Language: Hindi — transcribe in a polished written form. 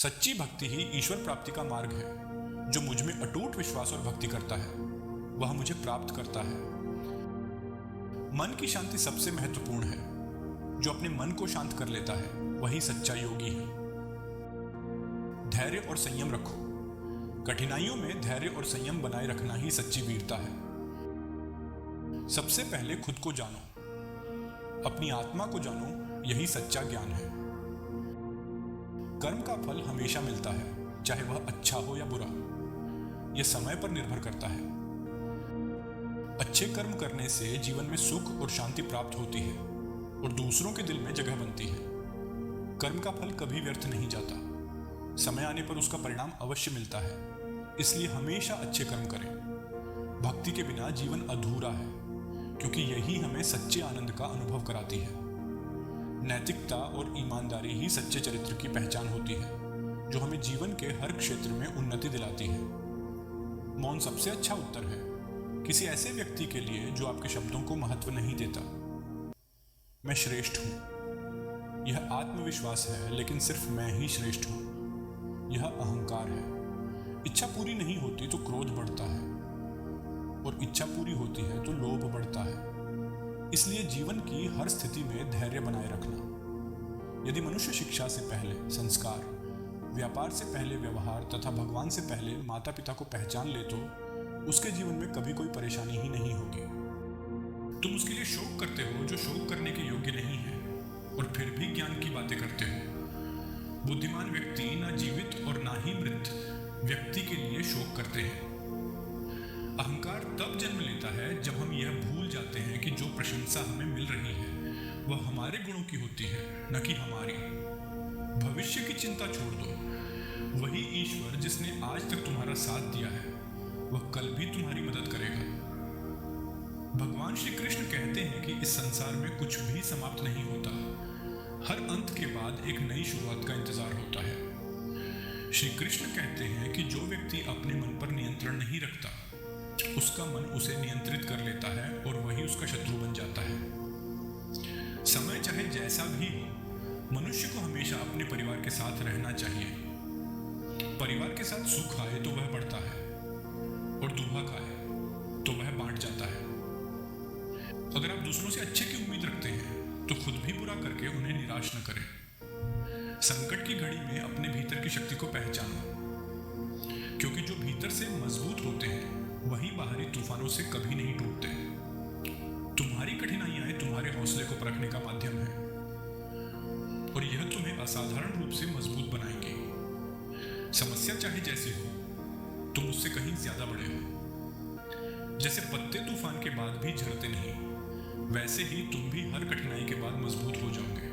सच्ची भक्ति ही ईश्वर प्राप्ति का मार्ग है। जो मुझ में अटूट विश्वास और भक्ति करता है वह मुझे प्राप्त करता है। मन की शांति सबसे महत्वपूर्ण है। जो अपने मन को शांत कर लेता है वही सच्चा योगी है। धैर्य और संयम रखो। कठिनाइयों में धैर्य और संयम बनाए रखना ही सच्ची वीरता है। सबसे पहले खुद को जानो, अपनी आत्मा को जानो, यही सच्चा ज्ञान है। कर्म का फल हमेशा मिलता है, चाहे वह अच्छा हो या बुरा। यह समय पर निर्भर करता है। अच्छे कर्म करने से जीवन में सुख और शांति प्राप्त होती है और दूसरों के दिल में जगह बनती है। कर्म का फल कभी व्यर्थ नहीं जाता। समय आने पर उसका परिणाम अवश्य मिलता है। इसलिए हमेशा अच्छे कर्म करें। भक्ति के बिना जीवन अधूरा है, क्योंकि यही हमें सच्चे आनंद का अनुभव कराती है। नैतिकता और ईमानदारी ही सच्चे चरित्र की पहचान होती है, जो हमें जीवन के हर क्षेत्र में उन्नति दिलाती है। मौन सबसे अच्छा उत्तर है किसी ऐसे व्यक्ति के लिए जो आपके शब्दों को महत्व नहीं देता। मैं श्रेष्ठ हूं, यह आत्मविश्वास है, लेकिन सिर्फ मैं ही श्रेष्ठ हूं, यह अहंकार है। इच्छा पूरी नहीं होती तो क्रोध बढ़ता है, और इच्छा पूरी होती है तो लोभ बढ़ता है। इसलिए जीवन की हर स्थिति में धैर्य बनाए रखना। यदि मनुष्य शिक्षा से पहले संस्कार, व्यापार से पहले व्यवहार तथा भगवान से पहले माता पिता को पहचान ले तो उसके जीवन में कभी कोई परेशानी ही नहीं होगी। तुम उसके लिए शोक करते हो जो शोक करने के योग्य नहीं है, और फिर भी ज्ञान की बातें करते हो। बुद्धिमान व्यक्ति ना जीवित और ना ही मृत व्यक्ति के लिए शोक करते हैं। अहंकार तब जन्म लेता है जब हम यह भूल जाते हैं कि जो प्रशंसा हमें मिल रही है वह हमारे गुणों की होती है, न कि हमारी। भविष्य की चिंता छोड़ दो। वही ईश्वर जिसने आज तक तुम्हारा साथ दिया है वह कल भी तुम्हारी मदद करेगा। भगवान श्री कृष्ण कहते हैं कि इस संसार में कुछ भी समाप्त नहीं होता। हर अंत के बाद एक नई शुरुआत का इंतजार होता है। श्री कृष्ण कहते हैं कि जो व्यक्ति अपने मन पर नियंत्रण नहीं रखता उसका मन उसे नियंत्रित कर लेता है और वही उसका शत्रु बन जाता है। समय चाहे जैसा भी हो, मनुष्य को हमेशा अपने परिवार के साथ रहना चाहिए। परिवार के साथ सुख आए तो वह बढ़ता है, और दुख आए तो वह बांट जाता है। अगर आप दूसरों से अच्छे की उम्मीद रखते हैं तो खुद भी बुरा करके उन्हें निराश न करें। संकट की घड़ी में अपने भीतर की शक्ति को पहचानो, क्योंकि जो भीतर से मजबूत होते हैं वही बाहरी तूफानों से कभी नहीं टूटते। तुम्हारी कठिनाइयां तुम्हारे हौसले को परखने का माध्यम है, और यह तुम्हें असाधारण रूप से मजबूत बनाएंगे। समस्या चाहे जैसी हो, तुम उससे कहीं ज्यादा बड़े हो। जैसे पत्ते तूफान के बाद भी झड़ते नहीं, वैसे ही तुम भी हर कठिनाई के बाद मजबूत हो जाओगे।